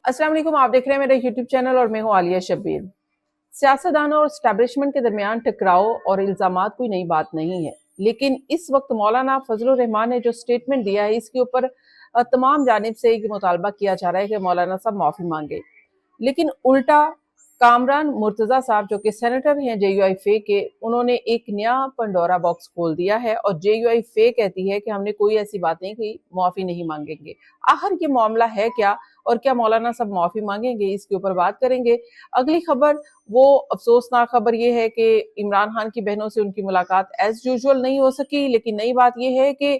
अस्सलाम वालेकुम, आप देख रहे हैं मेरा यूट्यूब चैनल और मैं हूं आलिया शब्बीर। सियासतदानों और एस्टैब्लिशमेंट के दरमियान टकराव और इल्जामात कोई नई बात नहीं है, लेकिन इस वक्त मौलाना फजलुर रहमान ने जो स्टेटमेंट दिया है इसके ऊपर तमाम जानिब से एक मुतालबा किया जा रहा है कि मौलाना साहब माफी मांगे। लेकिन उल्टा कामरान मुर्तजा साहब जो कि सेनेटर हैं JUI फे के, उन्होंने एक नया पंडोरा बॉक्स खोल दिया है और JUI फे कहती है कि हमने कोई ऐसी बात नहीं की, माफी नहीं मांगेंगे। आखिर ये मामला है क्या और क्या मौलाना साहब माफी मांगेंगे, इसके ऊपर बात करेंगे। अगली खबर, वो अफसोसनाक खबर ये है कि इमरान खान की बहनों से उनकी मुलाकात एज यूजुअल नहीं हो सकी, लेकिन नई बात ये है कि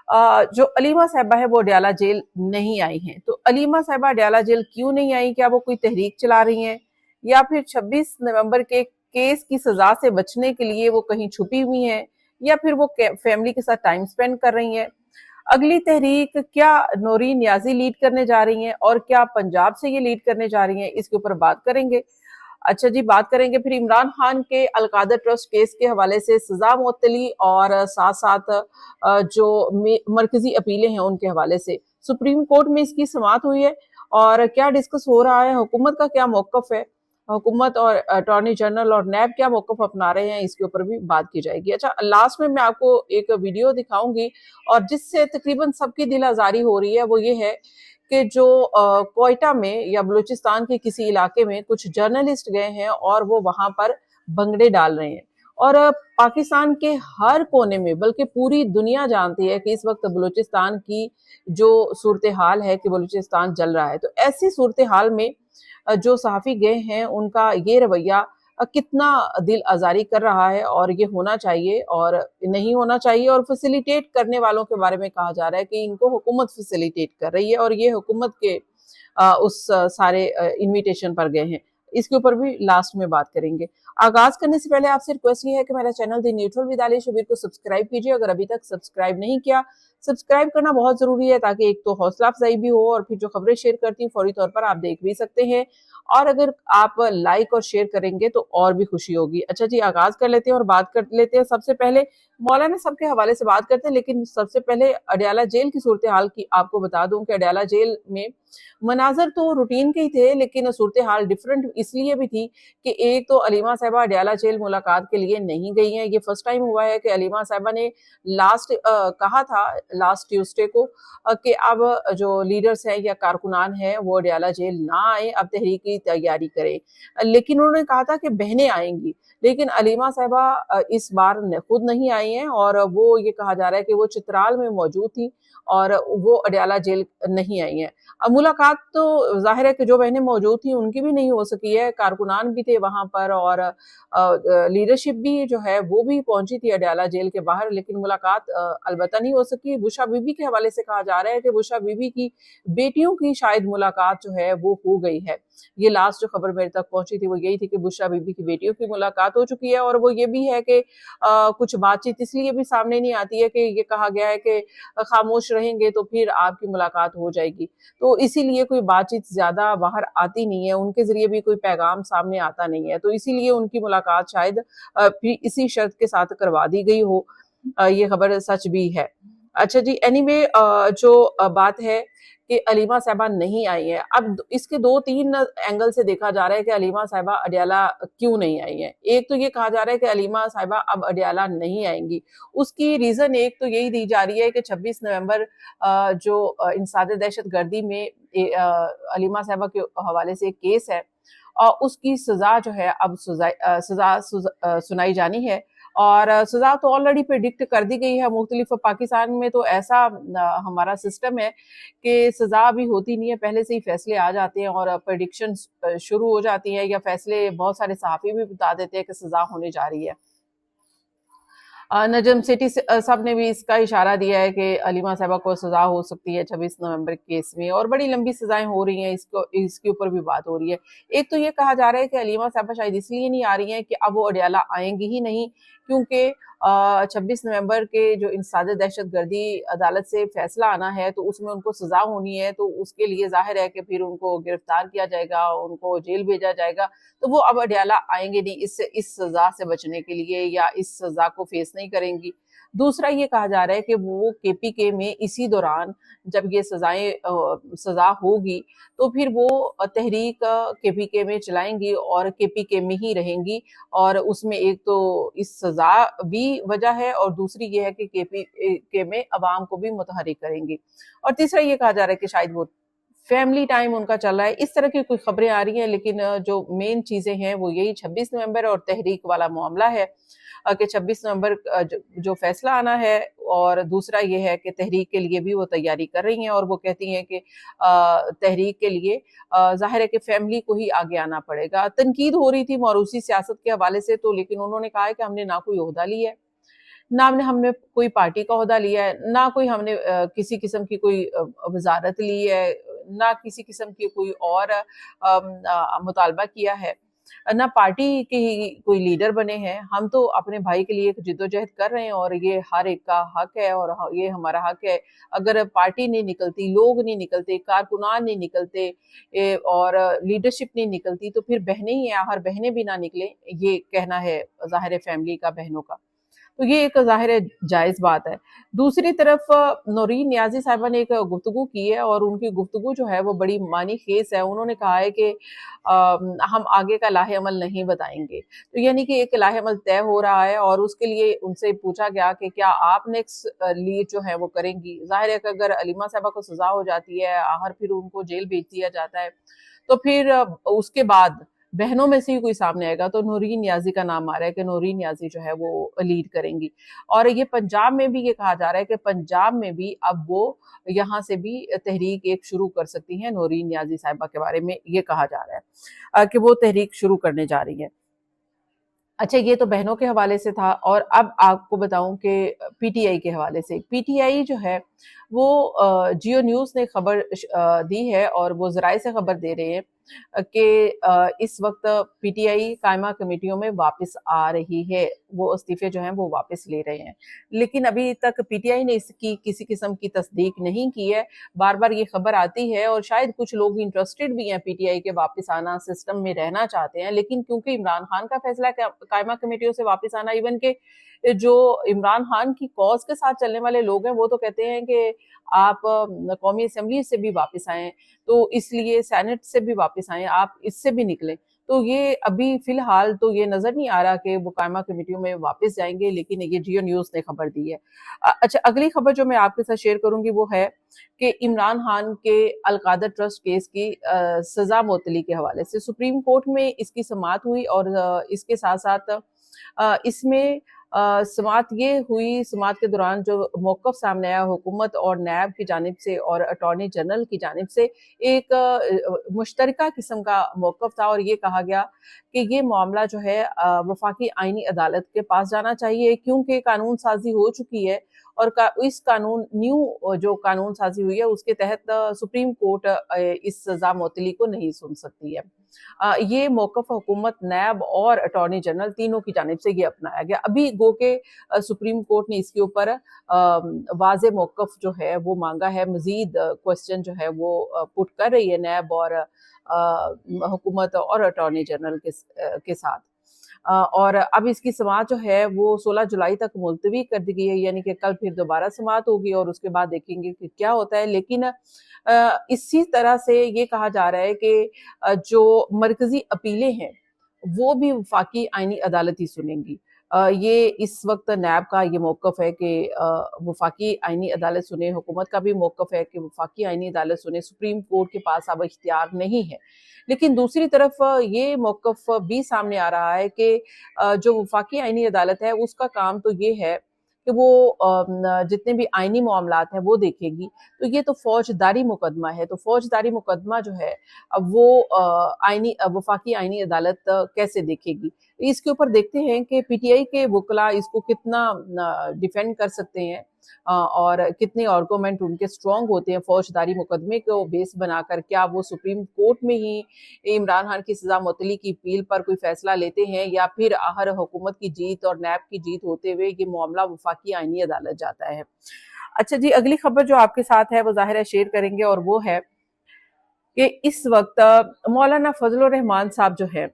जो अलीमा साहिबा है वो अडयाला जेल नहीं आई हैं। तो अलीमा साहिबा अडयाला जेल क्यों नहीं आई? क्या वो कोई तहरीक चला रही हैं या फिर 26 नवंबर के केस की सजा से बचने के लिए वो कहीं छुपी हुई हैं या फिर वो फैमिली के साथ टाइम स्पेंड कर रही हैं? अगली तहरीक क्या नौरीन नियाजी लीड करने जा रही हैं और क्या पंजाब से ये लीड करने जा रही हैं, इसके ऊपर बात करेंगे। अच्छा जी, बात करेंगे फिर इमरान खान के अलकादर ट्रस्ट केस के हवाले से सजा मुअत्तली और साथ साथ जो मरकजी अपीलें हैं उनके हवाले से। सुप्रीम कोर्ट में इसकी समाअत हुई है और क्या डिस्कस हो रहा है, हुकूमत का क्या मौकफ है, हुकूमत और अटॉर्नी जनरल और नैब क्या मौकफ अपना रहे हैं, इसके ऊपर भी बात की जाएगी। अच्छा, लास्ट में मैं आपको एक वीडियो दिखाऊंगी और जिससे तकरीबन सबकी दिल आजारी हो रही है, वो ये है कि जो कोयटा में या बलूचिस्तान के किसी इलाके में कुछ जर्नलिस्ट गए हैं और वो वहां पर भंगड़े डाल रहे हैं और पाकिस्तान के हर कोने में, बल्कि पूरी दुनिया जानती है कि इस वक्त बलूचिस्तान की जो सूरत हाल है कि बलूचिस्तान जल रहा है। तो ऐसी सूरत हाल में जो सहाफी गए हैं उनका ये रवैया कितना दिल आजारी कर रहा है और ये होना चाहिए और नहीं होना चाहिए। और फैसिलिटेट करने वालों के बारे में कहा जा रहा है कि इनको हुकूमत फैसिलिटेट कर रही है और ये हुकूमत के उस सारे इनविटेशन पर गए हैं। इसके ऊपर भी लास्ट में बात करेंगे। आगाज करने से पहले आपसे रिक्वेस्ट ये है कि मेरा channel the neutral with Alia Shabbir को सब्सक्राइब कीजिए अगर अभी तक सब्सक्राइब नहीं किया। सब्सक्राइब करना बहुत जरूरी है ताकि एक तो हौसला अफजाई भी हो और फिर जो खबरें शेयर करती हूँ फौरी तौर पर आप देख भी सकते हैं और अगर आप लाइक और शेयर करेंगे तो और भी खुशी होगी। अच्छा जी, आगाज कर लेते हैं और बात कर लेते हैं। सबसे पहले मौलाना साहब के हवाले से बात करते हैं, लेकिन सबसे पहले अडयाला जेल की सूरत हाल की आपको बता दूं कि अडयाला जेल में मनाजर तो रूटीन के ही थे, लेकिन सूरत हाल डिफरेंट इसलिए भी थी कि एक तो अलीमा साहिबा अडयाला जेल मुलाकात के लिए नहीं गई हैं। ये फर्स्ट टाइम हुआ है कि अलीमा साहिबा ने कहा था लास्ट ट्यूसडे को कि अब जो लीडर्स हैं या कारकुनान हैं वो अडयाला जेल ना आए, अब तहरीक की तैयारी करें। लेकिन उन्होंने कहा था कि बहनें आएंगी, लेकिन अलीमा साहिबा इस बार खुद नहीं आई हैं और वो ये कहा जा रहा है कि वो चित्राल में मौजूद थी और वो अडयाला जेल नहीं आई हैं। अब मुलाकात तो जाहिर है कि जो बहनें मौजूद थी उनकी भी नहीं हो सकी है, कारकुनान भी थे वहां पर और लीडरशिप भी जो है वो भी पहुंची थी अडयाला जेल के बाहर, लेकिन मुलाकात अलबत्ता नहीं हो सकी। बुशा बीबी के हवाले से कहा जा रहा है कि बुशा बीबी की बेटियों की शायद मुलाकात जो है वो हो गई है। ये लास्ट जो खबर मेरे तक पहुंची थी वो यही थी कि बुशरा बीबी की बेटियों की मुलाकात हो चुकी है और वो ये भी है कि कुछ बातचीत इसलिए भी सामने नहीं आती है कि ये कहा गया है कि खामोश रहेंगे तो फिर आपकी मुलाकात हो जाएगी, तो इसीलिए कोई बातचीत ज्यादा बाहर आती नहीं है, उनके जरिए भी कोई पैगाम सामने आता नहीं है, तो इसीलिए उनकी मुलाकात शायद फिर इसी शर्त के साथ करवा दी गई हो। ये खबर सच भी है। अच्छा जी, एनीवे जो बात है कि अलीमा साहिबा नहीं आई है, अब इसके 2-3 एंगल से देखा जा रहा है कि अलीमा साहिबा अडयाला क्यों नहीं आई है। एक तो ये कहा जा रहा है कि अलीमा साहिबा अब अडयाला नहीं आएंगी, उसकी रीजन एक तो यही दी जा रही है कि 26 नवंबर जो इंसाद दहशतगर्दी में अलीमा साहिबा के हवाले से केस है और उसकी सजा जो है अब सजा सुनाई जानी है और सजा तो ऑलरेडी प्रिडिक्ट कर दी गई है। मुख्तलिफ पाकिस्तान में तो ऐसा हमारा सिस्टम है कि सजा अभी होती नहीं है, पहले से ही फैसले आ जाते हैं और प्रेडिक्शन शुरू हो जाती है या फैसले बहुत सारे सहाफी भी बता देते हैं कि सजा होने जा रही है। नजम सेठी साहब ने भी इसका इशारा दिया है कि अलीमा साहिबा को सजा हो सकती है 26 नवंबर के केस में और बड़ी लंबी सजाएं हो रही हैं, इसके ऊपर भी बात हो रही है। एक तो ये कहा जा रहा है कि अलीमा साहिबा शायद इसलिए नहीं आ रही हैं कि अब वो अडयाला आएंगी ही नहीं, क्योंकि 26 नवंबर के जो इंसाद दहशतगर्दी अदालत से फैसला आना है तो उसमें उनको सजा होनी है, तो उसके लिए जाहिर है कि फिर उनको गिरफ्तार किया जाएगा, उनको जेल भेजा जाएगा, तो वो अब अडयाला आएंगे नहीं इस सजा से बचने के लिए या इस सजा को फेस नहीं करेंगी। दूसरा ये कहा जा रहा है कि वो केपीके में इसी दौरान जब ये सजा होगी तो फिर वो तहरीक केपीके में चलाएंगी और केपीके में ही रहेंगी, और उसमें एक तो इस सजा भी वजह है और दूसरी ये है कि केपीके में अवाम को भी मुतहरिक करेंगी। और तीसरा ये कहा जा रहा है कि शायद वो फैमिली टाइम उनका चल रहा है, इस तरह की कोई खबरें आ रही हैं, लेकिन जो मेन चीजें हैं वो यही 26 नवंबर और तहरीक वाला मामला है कि 26 नवंबर जो फैसला आना है, और दूसरा ये है कि तहरीक के लिए भी वो तैयारी कर रही हैं और वो कहती हैं कि तहरीक के लिए जाहिर है कि फैमिली को ही आगे आना पड़ेगा। तनकीद हो रही थी मौरूसी सियासत के हवाले से, तो लेकिन उन्होंने कहा है कि हमने ना कोई ओहदा लिया है, ना हमने कोई पार्टी का ओहदा लिया है, ना कोई हमने किसी किस्म की कोई वजारत ली है, ना किसी किस्म की कोई और मुतालबा किया है, ना पार्टी के ही कोई लीडर बने हैं। हम तो अपने भाई के लिए एक जिद्दोजहद कर रहे हैं और ये हर एक का हक है और ये हमारा हक है। अगर पार्टी नहीं निकलती, लोग नहीं निकलते, कारकुनान नहीं निकलते और लीडरशिप नहीं निकलती तो फिर बहनें ही हैं, हर बहनें भी ना निकले, ये कहना है ज़ाहिर है फैमिली का, बहनों का। तो ये एक ज़ाहिर है जायज़ बात है। दूसरी तरफ नौरीन नियाज़ी साहिबा ने एक गुफ्तगू की है और उनकी गुफ्तगू जो है वो बड़ी मानी खेज है। उन्होंने कहा है कि हम आगे का लाहे अमल नहीं बताएंगे, तो यानी कि एक लाहे अमल तय हो रहा है और उसके लिए उनसे पूछा गया कि क्या आप नेक्स्ट लीड जो है वो करेंगी। ज़ाहिर है कि अगर अलीमा साहिबा को सजा हो जाती है, आखिर फिर उनको जेल भेज दिया जाता है, तो फिर उसके बाद बहनों में से ही कोई सामने आएगा तो नूरीन नियाज़ी का नाम आ रहा है कि नूरीन नियाज़ी जो है वो लीड करेंगी। और ये पंजाब में भी ये कहा जा रहा है कि पंजाब में भी अब वो यहाँ से भी तहरीक एक शुरू कर सकती हैं। नूरीन नियाज़ी साहिबा के बारे में ये कहा जा रहा है कि वो तहरीक शुरू करने जा रही है। अच्छा, ये तो बहनों के हवाले से था और अब आपको बताऊं कि पीटीआई के हवाले से। पीटीआई जो है वो जियो न्यूज़ ने खबर दी है और वो ज़राए से खबर दे रहे हैं कि इस वक्त पीटीआई कायमा कमेटियों में वापस आ रही है, वो इस्तीफे जो हैं वो वापस ले रहे हैं, लेकिन अभी तक पीटीआई ने इसकी किसी किस्म की तस्दीक नहीं की है। बार बार ये खबर आती है और शायद कुछ लोग इंटरेस्टेड भी हैं पीटीआई के वापस आना, सिस्टम में रहना चाहते हैं, लेकिन क्योंकि इमरान खान का फैसला कायमा कमेटियों से वापस आना, इवन के जो इमरान खान की कॉज के साथ चलने वाले लोग हैं वो तो कहते हैं कि आप कौमी असेंबली से भी वापस आएं, तो इसलिए सेनेट से भी वापस आएं, आप इससे भी निकलें। तो ये अभी फिलहाल तो ये नजर नहीं आ रहा कि वो कायमा कमेटियों में वापस जाएंगे, लेकिन ये जियो न्यूज़ ने खबर दी है। अच्छा, अगली खबर जो मैं आपके साथ शेयर करूंगी वो है कि इमरान खान के अलकादर ट्रस्ट केस की सजा मुअत्तली के हवाले से सुप्रीम कोर्ट में इसकी समाअत हुई और इसके साथ साथ इसमें समाअत ये हुई, समाअत के दौरान जो मौक़िफ़ सामने आया हुकूमत और नैब की जानिब से और अटॉर्नी जनरल की जानिब से, एक मुश्तरका किस्म का मौक़िफ़ था और ये कहा गया कि ये मामला जो है वफाकी आइनी अदालत के पास जाना चाहिए, क्योंकि कानून साजी हो चुकी है और इस जो कानून साजी हुई है उसके तहत सुप्रीम कोर्ट इस सजा मुअत्तली को नहीं सुन सकती है। ये मौक़िफ़ हुकूमत, नैब और अटॉर्नी जनरल तीनों की जानिब से ये अपनाया गया। अभी गो के सुप्रीम कोर्ट ने इसके ऊपर वाज़ेह मौक़िफ़ जो है वो मांगा है, मज़ीद क्वेश्चन जो है वो पुट कर रही है नैब और हुकूमत और अटॉर्नी जनरल के साथ। और अब इसकी समाअत जो है वो 16 जुलाई तक मुलतवी कर दी गई है, यानी कि कल फिर दोबारा समाअत होगी और उसके बाद देखेंगे कि क्या होता है। लेकिन इसी तरह से ये कहा जा रहा है कि जो मरकजी अपीलें हैं वो भी वफाकी आइनी अदालत ही सुनेंगी। ये इस वक्त नैब का ये मौक़िफ़ है कि वफाकी आइनी अदालत सुने, हुकूमत का भी मौक़िफ़ है कि वफाकी आइनी अदालत सुने, सुप्रीम कोर्ट के पास अब इख्तियार नहीं है। लेकिन दूसरी तरफ ये मौक़िफ़ भी सामने आ रहा है कि जो वफाकी आइनी अदालत है उसका काम तो ये है कि वो जितने भी आइनी मामलात हैं वो देखेगी। तो ये तो फौजदारी मुकदमा है, तो फौजदारी मुकदमा जो है अब वो वफाकी आइनी अदालत कैसे देखेगी। इसके ऊपर देखते हैं कि पीटीआई के वकला इसको कितना डिफेंड कर सकते हैं और कितने आर्गूमेंट उनके स्ट्रॉन्ग होते हैं फौजदारी मुकदमे को बेस बनाकर। क्या वो सुप्रीम कोर्ट में ही इमरान खान की सजा मुअत्तली की अपील पर कोई फैसला लेते हैं या फिर आहर हुकूमत की जीत और नैब की जीत होते हुए ये मामला वफाकी आइनी अदालत जाता है। अच्छा जी, अगली खबर जो आपके साथ है वो ज़ाहिर है शेयर करेंगे और वो है कि इस वक्त मौलाना फजल रहमान साहब जो है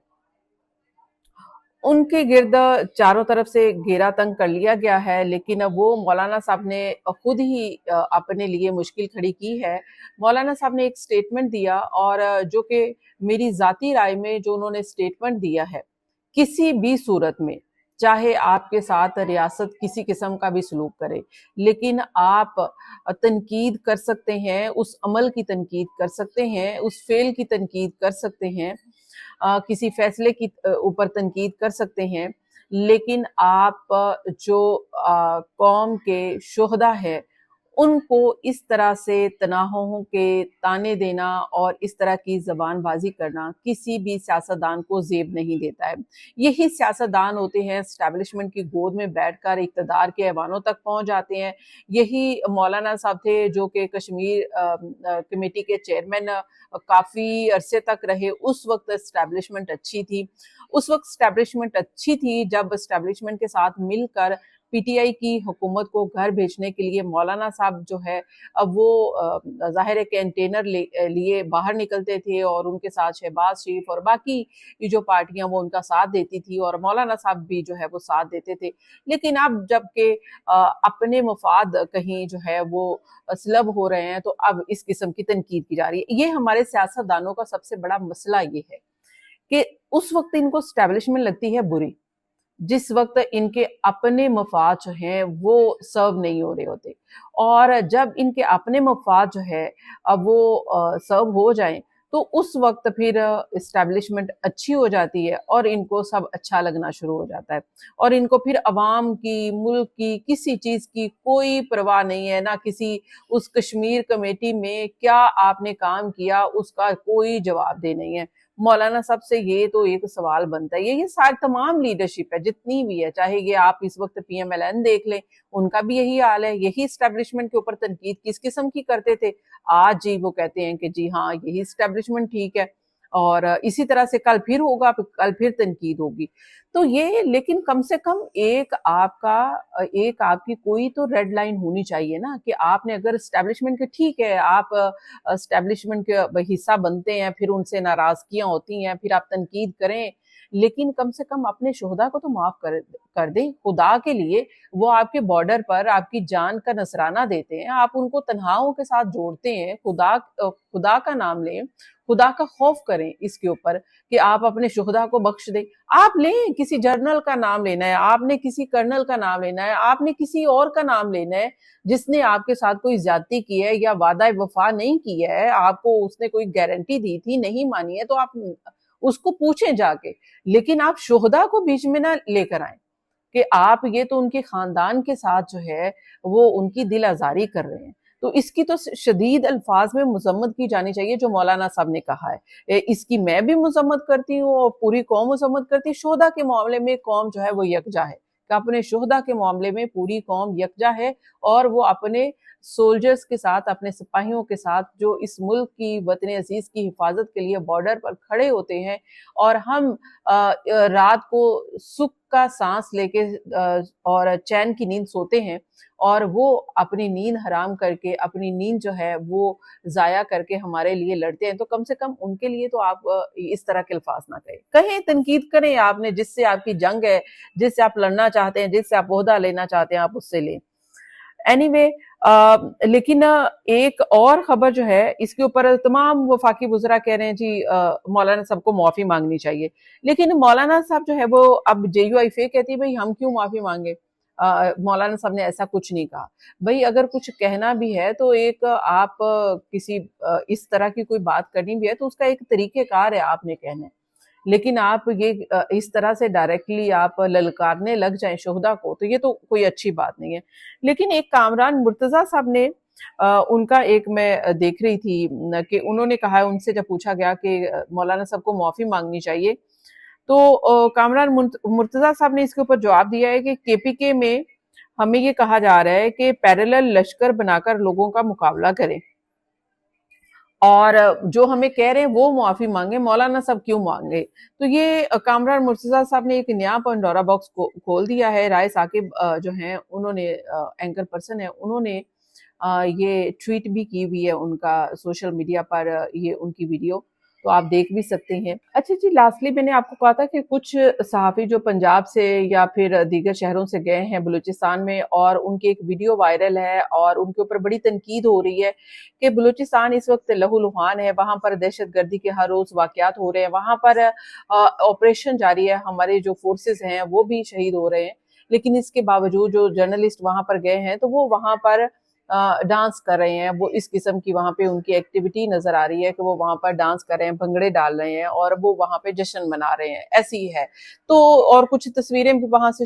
ان کے گرد چاروں طرف سے گھیرا تنگ کر لیا گیا ہے، لیکن اب وہ مولانا صاحب نے خود ہی اپنے لیے مشکل کھڑی کی ہے۔ مولانا صاحب نے ایک سٹیٹمنٹ دیا، اور جو کہ میری ذاتی رائے میں جو انہوں نے سٹیٹمنٹ دیا ہے، کسی بھی صورت میں چاہے آپ کے ساتھ ریاست کسی قسم کا بھی سلوک کرے، لیکن آپ تنقید کر سکتے ہیں، اس عمل کی تنقید کر سکتے ہیں، اس فعل کی تنقید کر سکتے ہیں، کسی فیصلے کی اوپر تنقید کر سکتے ہیں، لیکن آپ جو قوم کے شہداء ہے ان کو اس طرح سے تناحوں کے تانے دینا اور اس طرح کی زبان بازی کرنا کسی بھی سیاستدان کو زیب نہیں دیتا ہے۔ یہی سیاستدان ہوتے ہیں اسٹیبلشمنٹ کی گود میں بیٹھ کر اقتدار کے ایوانوں تک پہنچ جاتے ہیں۔ یہی مولانا صاحب تھے جو کہ کشمیر کمیٹی کے چیئرمین کافی عرصے تک رہے۔ اس وقت اسٹیبلشمنٹ اچھی تھی، جب اسٹیبلشمنٹ کے ساتھ مل کر پی ٹی آئی کی حکومت کو گھر بھیجنے کے لیے مولانا صاحب جو ہے اب وہ ظاہر کنٹینر لیے باہر نکلتے تھے، اور ان کے ساتھ شہباز شریف اور باقی جو پارٹیاں وہ ان کا ساتھ دیتی تھی، اور مولانا صاحب بھی جو ہے وہ ساتھ دیتے تھے۔ لیکن اب جب کہ اپنے مفاد کہیں جو ہے وہ سلب ہو رہے ہیں، تو اب اس قسم کی تنقید کی جا رہی ہے۔ یہ ہمارے سیاستدانوں کا سب سے بڑا مسئلہ یہ ہے کہ اس وقت ان کو اسٹیبلشمنٹ لگتی ہے بری، جس وقت ان کے اپنے مفاد جو ہیں وہ سرو نہیں ہو رہے ہوتے، اور جب ان کے اپنے مفاد جو ہے اب وہ سرو ہو جائیں تو اس وقت پھر اسٹیبلشمنٹ اچھی ہو جاتی ہے، اور ان کو سب اچھا لگنا شروع ہو جاتا ہے، اور ان کو پھر عوام کی، ملک کی، کسی چیز کی کوئی پرواہ نہیں ہے، نہ کسی اس کشمیر کمیٹی میں کیا آپ نے کام کیا اس کا کوئی جواب دہ نہیں ہے۔ مولانا صاحب سے یہ تو ایک سوال بنتا ہے، یہ ساری تمام لیڈرشپ ہے جتنی بھی ہے، چاہے یہ آپ اس وقت پی ایم ایل این دیکھ لیں، ان کا بھی یہی حال ہے، یہی اسٹیبلشمنٹ کے اوپر تنقید کس قسم کی کرتے تھے، آج جی وہ کہتے ہیں کہ جی ہاں یہی اسٹیبلشمنٹ ٹھیک ہے، اور اسی طرح سے کل پھر ہوگا، کل پھر تنقید ہوگی۔ تو یہ لیکن کم سے کم ایک آپ کی کوئی تو ریڈ لائن ہونی چاہیے نا، کہ آپ نے اگر اسٹیبلشمنٹ کے ٹھیک ہے، آپ اسٹیبلشمنٹ کے حصہ بنتے ہیں، پھر ان سے ناراضگیاں ہوتی ہیں، پھر آپ تنقید کریں، لیکن کم سے کم اپنے شہداء کو تو معاف کر دیں خدا کے لیے۔ وہ آپ کے بارڈر پر آپ کی جان کا نذرانہ دیتے ہیں، آپ ان کو تنہاؤں کے ساتھ جوڑتے ہیں، خدا کا نام لیں، خدا کا خوف کریں اس کے اوپر کہ آپ اپنے شہداء کو بخش دیں۔ آپ لیں، کسی جنرل کا نام لینا ہے، آپ نے کسی کرنل کا نام لینا ہے، آپ نے کسی اور کا نام لینا ہے جس نے آپ کے ساتھ کوئی زیادتی کی ہے یا وعدہ وفا نہیں کیا ہے، آپ کو اس نے کوئی گارنٹی دی تھی نہیں مانی ہے، تو آپ اس کو پوچھیں جا کے، لیکن آپ شہداء کو بیچ میں نہ لے کر آئیں کہ آپ یہ تو ان کے خاندان کے ساتھ جو ہے وہ ان کی دل آزاری کر رہے ہیں۔ تو اس کی تو شدید الفاظ میں مذمت کی جانی چاہیے جو مولانا صاحب نے کہا ہے، اس کی میں بھی مذمت کرتی ہوں اور پوری قوم مذمت کرتی ہے۔ شہداء کے معاملے میں قوم جو ہے وہ یکجا ہے، کہ اپنے شہداء کے معاملے میں پوری قوم یکجا ہے، اور وہ اپنے سولجرز کے ساتھ، اپنے سپاہیوں کے ساتھ جو اس ملک کی، وطن عزیز کی حفاظت کے لیے بارڈر پر کھڑے ہوتے ہیں، اور ہم رات کو سکھ کا سانس لے کے اور چین کی نیند سوتے ہیں، اور وہ اپنی نیند حرام کر کے، اپنی نیند جو ہے وہ ضائع کر کے ہمارے لیے لڑتے ہیں، تو کم سے کم ان کے لیے تو آپ اس طرح کے الفاظ نہ کہیں، تنقید کریں آپ نے، جس سے آپ کی جنگ ہے، جس سے آپ لڑنا چاہتے ہیں، جس سے آپ عہدہ لینا چاہتے ہیں، آپ اس سے لیں۔ اینی وے لیکن ایک اور خبر جو ہے اس کے اوپر تمام وفاقی وزراء کہہ رہے ہیں جی مولانا صاحب کو معافی مانگنی چاہیے، لیکن مولانا صاحب جو ہے وہ اب جے یو آئی فے کہتی ہے بھئی ہم کیوں معافی مانگے، مولانا صاحب نے ایسا کچھ نہیں کہا۔ بھئی اگر کچھ کہنا بھی ہے تو ایک آپ کسی اس طرح کی کوئی بات کرنی بھی ہے تو اس کا ایک طریقہ کار ہے آپ نے کہنا ہے، لیکن آپ یہ اس طرح سے ڈائریکٹلی آپ للکارنے لگ جائیں شہداء کو، تو یہ تو کوئی اچھی بات نہیں ہے۔ لیکن ایک کامران مرتضیٰ صاحب نے ان کا ایک میں دیکھ رہی تھی کہ انہوں نے کہا، ان سے جب پوچھا گیا کہ مولانا صاحب کو معافی مانگنی چاہیے، تو کامران مرتضیٰ صاحب نے اس کے اوپر جواب دیا ہے کہ کے پی کے میں ہمیں یہ کہا جا رہا ہے کہ پیرلل لشکر بنا کر لوگوں کا مقابلہ کریں، اور جو ہمیں کہہ رہے ہیں وہ معافی مانگے، مولانا صاحب کیوں مانگے؟ تو یہ کامران مرتضیٰ صاحب نے ایک نیا پنڈورا باکس کھول دیا ہے۔ رائے ثاقب جو ہیں، انہوں نے اینکر پرسن ہے، انہوں نے یہ ٹویٹ بھی کی ہوئی ہے ان کا سوشل میڈیا پر، یہ ان کی ویڈیو، तो आप देख भी सकते हैं। अच्छा जी, लास्टली मैंने आपको कहा था कि कुछ सहाफ़ी जो पंजाब से या फिर दीगर शहरों से गए हैं बलूचिस्तान में, और उनकी एक वीडियो वायरल है और उनके ऊपर बड़ी तनकीद हो रही है कि बलूचिस्तान इस वक्त लहूलुहान है, वहाँ पर दहशतगर्दी के हर रोज़ वाक़यात हो रहे हैं, वहाँ पर ऑपरेशन जारी है, हमारे जो फोर्सेस हैं वो भी शहीद हो रहे हैं। लेकिन इसके बावजूद जो जर्नलिस्ट वहाँ पर गए हैं तो वो वहाँ पर डांस कर रहे हैं, वो इस किस्म की वहाँ पे उनकी एक्टिविटी नजर आ रही है कि वो वहाँ पर डांस कर रहे हैं, भंगड़े डाल रहे हैं और वो वहाँ पे जश्न मना रहे हैं, ऐसी ही है। तो और कुछ तस्वीरें भी वहाँ से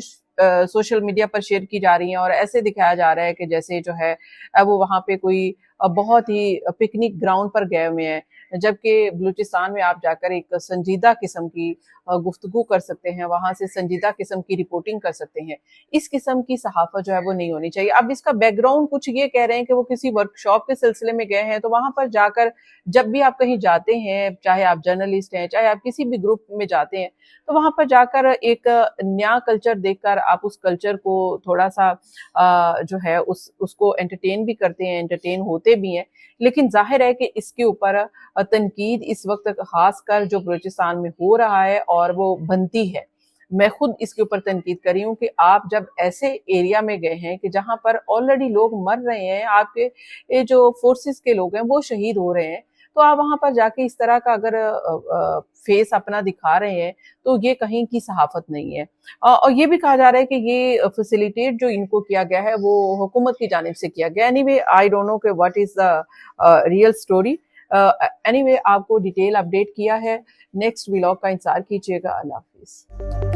सोशल मीडिया पर शेयर की जा रही हैं और ऐसे दिखाया जा रहा है कि जैसे जो है वो वहाँ पे कोई बहुत ही पिकनिक ग्राउंड पर गए हुए हैं, जबकि बलूचिस्तान में आप जाकर एक संजीदा किस्म की गुफ्तगू कर सकते हैं, वहाँ से संजीदा किस्म की रिपोर्टिंग कर सकते हैं। इस किस्म की सहाफ़त जो है वो नहीं होनी चाहिए। अब इसका बैकग्राउंड कुछ ये कह रहे हैं कि वो किसी वर्कशॉप के सिलसिले में गए हैं, तो वहाँ पर जाकर जब भी आप कहीं जाते हैं, चाहे आप जर्नलिस्ट हैं, चाहे आप किसी भी ग्रुप में जाते हैं, तो वहाँ पर जाकर एक नया कल्चर देखकर आप उस कल्चर को थोड़ा-सा जो है उसको एंटरटेन भी करते हैं, एंटरटेन होते भी हैं। लेकिन ज़ाहिर है कि इसके ऊपर तनकीद इस वक़्त ख़ासकर जो बलूचिस्तान में हो रहा है और वो बनती है। मैं खुद इसके ऊपर तनकीद कर रही हूँ कि आप जब ऐसे एरिया में गए हैं कि जहाँ पर ऑलरेडी लोग मर रहे हैं, आपके ये जो फोर्सेस के लोग हैं वो शहीद हो रहे हैं, तो आप वहाँ पर जाके इस तरह का अगर फेस अपना दिखा रहे हैं, तो ये कहीं की सहाफत नहीं है। और ये भी कहा जा रहा है कि ये फैसिलिटेट जो इनको किया गया है वो हुकूमत की जानिब से किया गया। एनीवे आई डोंट नो कि what is the real story. Anyway आपको डिटेल अपडेट किया है, नेक्स्ट व्लॉग का इंतजार कीजिएगा। अल्लाह हाफिज।